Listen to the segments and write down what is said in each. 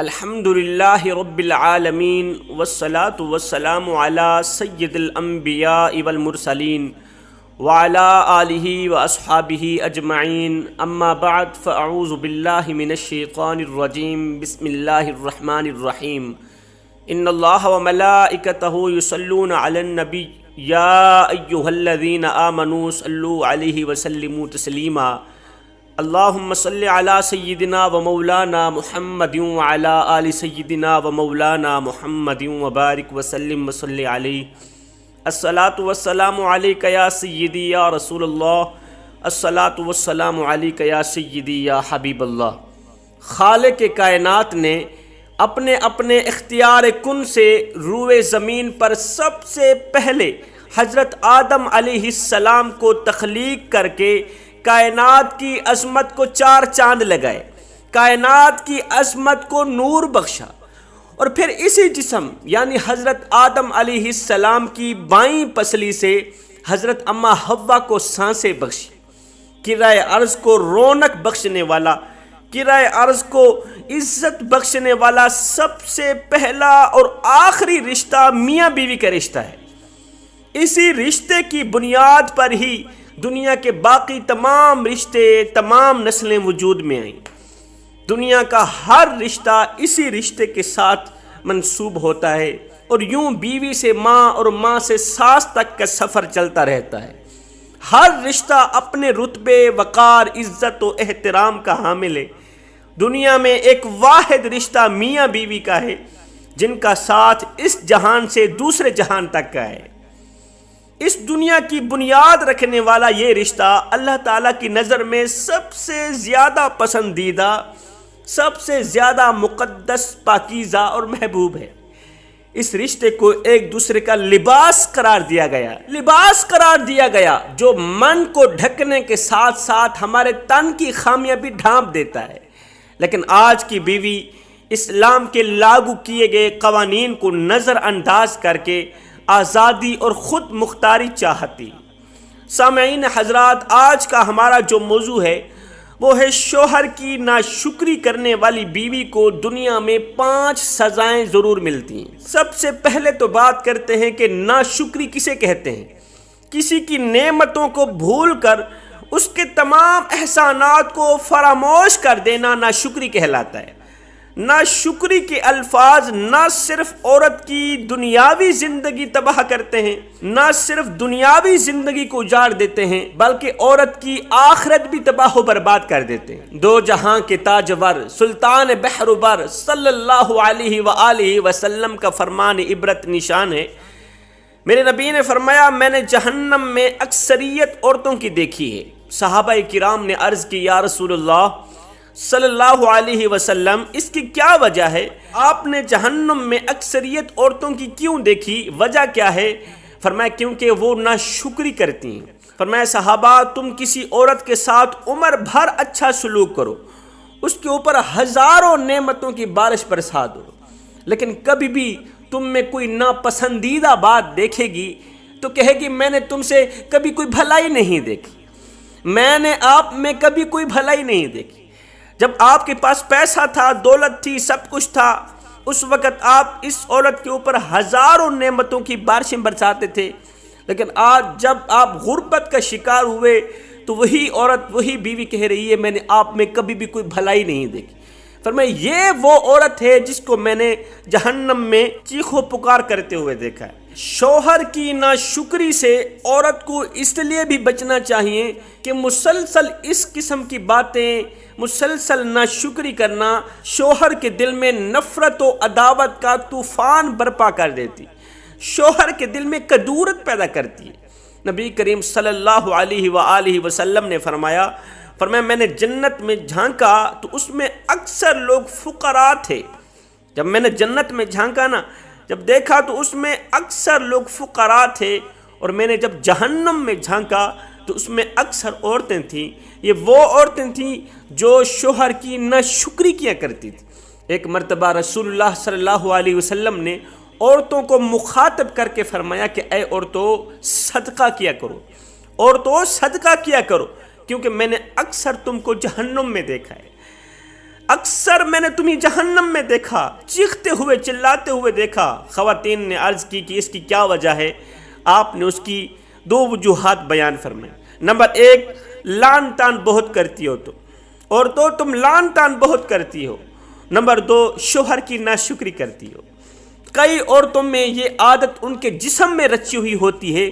الحمد للہ رب العالمین والصلاة والسلام علی سید الانبیاء والمرسلین وعلی آلہ واصحابہ اجمعین اما بعد فاعوذ باللہ من الشیطان الرجیم بسم اللہ الرحمن الرحیم ان اللہ وملائکتہ یصلون علی النبی یا ایہا الذین آمنوا صلوا علیہ وسلموا تسلیما اللہم صلی علی سیدنا و مولانا محمد وعلی آل سیدنا و مولانا محمد وبارک وسلم وصلی علیہ الصلاۃ والسلام علیک یا سیدی یا رسول اللہ الصلاۃ والسلام علیک یا سیدی یا حبیب اللہ۔ خالق کائنات نے اپنے اپنے اختیار کن سے روئے زمین پر سب سے پہلے حضرت آدم علیہ السلام کو تخلیق کر کے کائنات کی عظمت کو چار چاند لگائے، کائنات کی عظمت کو نور بخشا، اور پھر اسی جسم یعنی حضرت آدم علیہ السلام کی بائیں پسلی سے حضرت اماں حوا کو سانسیں بخشی۔ کرۂ ارض کو رونق بخشنے والا، کرۂ ارض کو عزت بخشنے والا سب سے پہلا اور آخری رشتہ میاں بیوی کا رشتہ ہے۔ اسی رشتے کی بنیاد پر ہی دنیا کے باقی تمام رشتے، تمام نسلیں وجود میں آئیں۔ دنیا کا ہر رشتہ اسی رشتے کے ساتھ منسوب ہوتا ہے، اور یوں بیوی سے ماں اور ماں سے ساس تک کا سفر چلتا رہتا ہے۔ ہر رشتہ اپنے رتبے، وقار، عزت و احترام کا حامل ہے۔ دنیا میں ایک واحد رشتہ میاں بیوی کا ہے، جن کا ساتھ اس جہان سے دوسرے جہان تک کا ہے۔ اس دنیا کی بنیاد رکھنے والا یہ رشتہ اللہ تعالیٰ کی نظر میں سب سے زیادہ پسندیدہ، سب سے زیادہ مقدس، پاکیزہ اور محبوب ہے۔ اس رشتے کو ایک دوسرے کا لباس قرار دیا گیا، لباس قرار دیا گیا جو من کو ڈھکنے کے ساتھ ساتھ ہمارے تن کی خامیاں بھی ڈھانپ دیتا ہے۔ لیکن آج کی بیوی اسلام کے لاگو کیے گئے قوانین کو نظر انداز کر کے آزادی اور خود مختاری چاہتی۔ سامعین حضرات، آج کا ہمارا جو موضوع ہے وہ ہے شوہر کی ناشکری کرنے والی بیوی کو دنیا میں 5 سزائیں ضرور ملتی ہیں۔ سب سے پہلے تو بات کرتے ہیں کہ ناشکری کسے کہتے ہیں۔ کسی کی نعمتوں کو بھول کر اس کے تمام احسانات کو فراموش کر دینا ناشکری کہلاتا ہے۔ ناشکری کے الفاظ نہ صرف عورت کی دنیاوی زندگی تباہ کرتے ہیں، نہ صرف دنیاوی زندگی کو اجاڑ دیتے ہیں، بلکہ عورت کی آخرت بھی تباہ و برباد کر دیتے ہیں۔ دو جہاں کے تاجور سلطان بحر بر صلی اللہ علیہ وآلہ وسلم کا فرمان عبرت نشان ہے۔ میرے نبی نے فرمایا، میں نے جہنم میں اکثریت عورتوں کی دیکھی ہے۔ صحابہ کرام نے عرض کی، یا رسول اللہ صلی اللہ علیہ وسلم، اس کی کیا وجہ ہے؟ آپ نے جہنم میں اکثریت عورتوں کی کیوں دیکھی؟ وجہ کیا ہے؟ فرمایا کیونکہ وہ ناشکری کرتی ہیں۔ فرمایا صحابہ، تم کسی عورت کے ساتھ عمر بھر اچھا سلوک کرو، اس کے اوپر ہزاروں نعمتوں کی بارش برسا دو، لیکن کبھی بھی تم میں کوئی ناپسندیدہ بات دیکھے گی تو کہے گی میں نے تم سے کبھی کوئی بھلائی نہیں دیکھی، میں نے آپ میں کبھی کوئی بھلائی نہیں دیکھی۔ جب آپ کے پاس پیسہ تھا، دولت تھی، سب کچھ تھا، اس وقت آپ اس عورت کے اوپر ہزاروں نعمتوں کی بارشیں برساتے تھے، لیکن آج جب آپ غربت کا شکار ہوئے تو وہی عورت، وہی بیوی کہہ رہی ہے میں نے آپ میں کبھی بھی کوئی بھلائی نہیں دیکھی۔ فرمایا یہ وہ عورت ہے جس کو میں نے جہنم میں چیخ و پکار کرتے ہوئے دیکھا ہے۔ شوہر کی ناشکری سے عورت کو اس لیے بھی بچنا چاہیے کہ مسلسل اس قسم کی باتیں، مسلسل ناشکری کرنا شوہر کے دل میں نفرت و عداوت کا طوفان برپا کر دیتی، شوہر کے دل میں کدورت پیدا کرتی ہے۔ نبی کریم صلی اللہ علیہ وآلہ وسلم نے فرمایا میں نے جنت میں جھانکا تو اس میں اکثر لوگ فقراء تھے۔ جب میں نے جنت میں جھانکا نا، جب دیکھا تو اس میں اکثر لوگ فقراء تھے، اور میں نے جب جہنم میں جھانکا تو اس میں اکثر عورتیں تھیں۔ یہ وہ عورتیں تھیں جو شوہر کی ناشکری کیا کرتی تھیں۔ ایک مرتبہ رسول اللہ صلی اللہ علیہ وسلم نے عورتوں کو مخاطب کر کے فرمایا کہ اے عورتوں صدقہ کیا کرو، عورتوں صدقہ کیا کرو، کیونکہ میں نے اکثر تم کو جہنم میں دیکھا ہے۔ اکثر میں نے تمہیں جہنم میں دیکھا، چیختے ہوئے چلاتے ہوئے دیکھا۔ خواتین نے عرض کی کہ اس کی کیا وجہ ہے؟ آپ نے اس کی دو وجوہات بیان فرمائیں۔ نمبر ایک، لعن تان بہت کرتی ہو تم لعن تان بہت کرتی ہو۔ نمبر دو، شوہر کی ناشکری کرتی ہو۔ کئی عورتوں میں یہ عادت ان کے جسم میں رچی ہوئی ہوتی ہے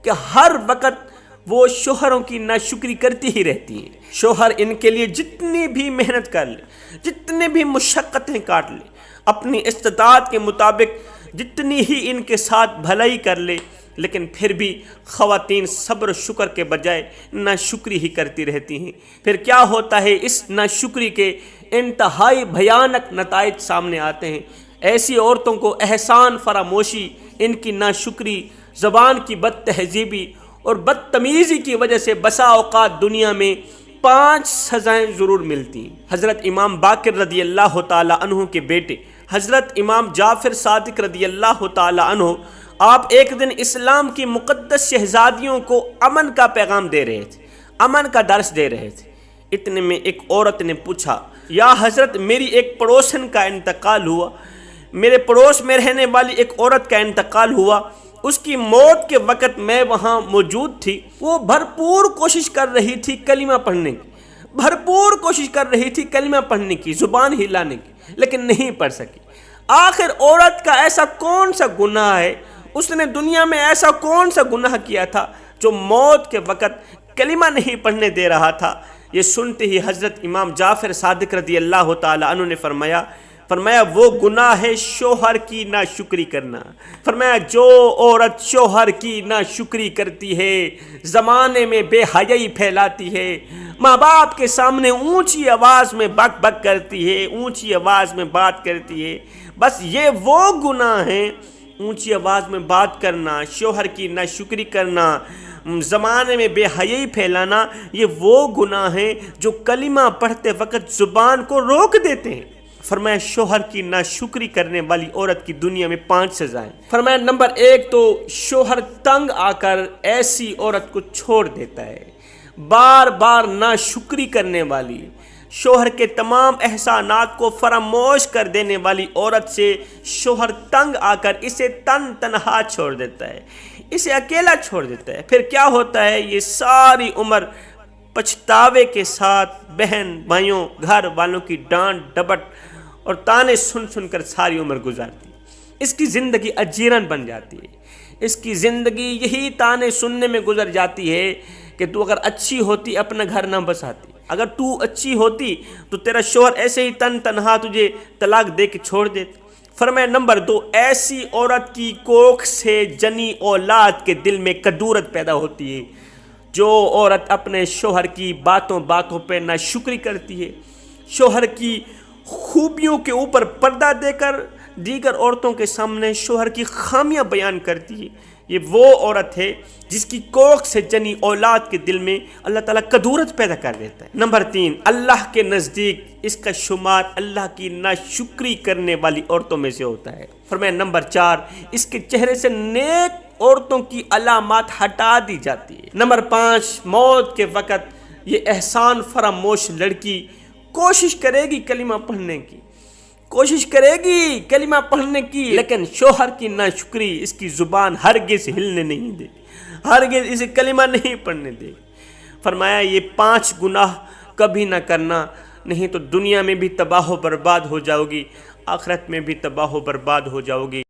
کہ ہر وقت وہ شوہروں کی ناشکری کرتی ہی رہتی ہیں۔ شوہر ان کے لیے جتنی بھی محنت کر لے، جتنی بھی مشقتیں کاٹ لے، اپنی استطاعت کے مطابق جتنی ہی ان کے ساتھ بھلائی کر لے، لیکن پھر بھی خواتین صبر و شکر کے بجائے ناشکری ہی کرتی رہتی ہیں۔ پھر کیا ہوتا ہے؟ اس ناشکری کے انتہائی بھیانک نتائج سامنے آتے ہیں۔ ایسی عورتوں کو احسان فراموشی، ان کی ناشکری، زبان کی بد تہذیبی اور بدتمیزی کی وجہ سے بسا اوقات دنیا میں 5 سزائیں ضرور ملتی ہیں۔ حضرت امام باقر رضی اللہ تعالی عنہ کے بیٹے حضرت امام جعفر صادق رضی اللہ تعالی عنہ، آپ ایک دن اسلام کی مقدس شہزادیوں کو امن کا پیغام دے رہے تھے، امن کا درس دے رہے تھے۔ اتنے میں ایک عورت نے پوچھا، یا حضرت میری ایک پڑوسن کا انتقال ہوا، میرے پڑوس میں رہنے والی ایک عورت کا انتقال ہوا، اس کی موت کے وقت میں وہاں موجود تھی، وہ بھرپور کوشش کر رہی تھی کلمہ پڑھنے کی، بھرپور کوشش کر رہی تھی کلمہ پڑھنے کی، زبان ہلانے کی، لیکن نہیں پڑھ سکی۔ آخر عورت کا ایسا کون سا گناہ ہے، اس نے دنیا میں ایسا کون سا گناہ کیا تھا جو موت کے وقت کلمہ نہیں پڑھنے دے رہا تھا؟ یہ سنتے ہی حضرت امام جعفر صادق رضی اللہ تعالی عنہ نے فرمایا وہ گناہ ہے شوہر کی ناشکری کرنا۔ فرمایا جو عورت شوہر کی ناشکری کرتی ہے، زمانے میں بے حیائی پھیلاتی ہے، ماں باپ کے سامنے اونچی آواز میں بک بک کرتی ہے، اونچی آواز میں بات کرتی ہے، بس یہ وہ گناہ ہیں، اونچی آواز میں بات کرنا، شوہر کی ناشکری کرنا، زمانے میں بے حیائی پھیلانا، یہ وہ گناہ ہیں جو کلمہ پڑھتے وقت زبان کو روک دیتے ہیں۔ فرمایا شوہر کی ناشکری کرنے والی عورت کی دنیا میں 5 سزائیں۔ فرمایا نمبر 1 تو شوہر تنگ آ کر ایسی عورت کو چھوڑ دیتا ہے۔ بار بار ناشکری کرنے والی، شوہر کے تمام احسانات کو فراموش کر دینے والی عورت سے شوہر تنگ آ کر اسے تنہا چھوڑ دیتا ہے، اسے اکیلا چھوڑ دیتا ہے۔ پھر کیا ہوتا ہے؟ یہ ساری عمر پچھتاوے کے ساتھ بہن بھائیوں، گھر والوں کی ڈانٹ ڈپٹ اور تانے سن سن کر ساری عمر گزارتی ہے۔ اس کی زندگی اجیرن بن جاتی ہے، اس کی زندگی یہی تانے سننے میں گزر جاتی ہے کہ تو اگر اچھی ہوتی اپنا گھر نہ بساتی، اگر تو اچھی ہوتی تو تیرا شوہر ایسے ہی تنہا تجھے طلاق دے کے چھوڑ دیتا۔ فرمایا نمبر 2، ایسی عورت کی کوکھ سے جنی اولاد کے دل میں کدورت پیدا ہوتی ہے۔ جو عورت اپنے شوہر کی باتوں پہ ناشکری کرتی ہے، شوہر کی خوبیوں کے اوپر پردہ دے کر دیگر عورتوں کے سامنے شوہر کی خامیاں بیان کرتی ہے، یہ وہ عورت ہے جس کی کوکھ سے جنی اولاد کے دل میں اللہ تعالیٰ کدورت پیدا کر دیتا ہے۔ نمبر 3، اللہ کے نزدیک اس کا شمار اللہ کی ناشکری کرنے والی عورتوں میں سے ہوتا ہے۔ فرمایا نمبر 4، اس کے چہرے سے نیک عورتوں کی علامات ہٹا دی جاتی ہے۔ نمبر 5، موت کے وقت یہ احسان فراموش لڑکی کوشش کرے گی کلمہ پڑھنے کی، کوشش کرے گی کلمہ پڑھنے کی، لیکن شوہر کی ناشکری اس کی زبان ہرگز ہلنے نہیں دے گی، ہرگز اسے کلمہ نہیں پڑھنے دے گی۔ فرمایا یہ 5 گناہ کبھی نہ کرنا، نہیں تو دنیا میں بھی تباہ و برباد ہو جاؤ گی، آخرت میں بھی تباہ و برباد ہو جاؤ گی۔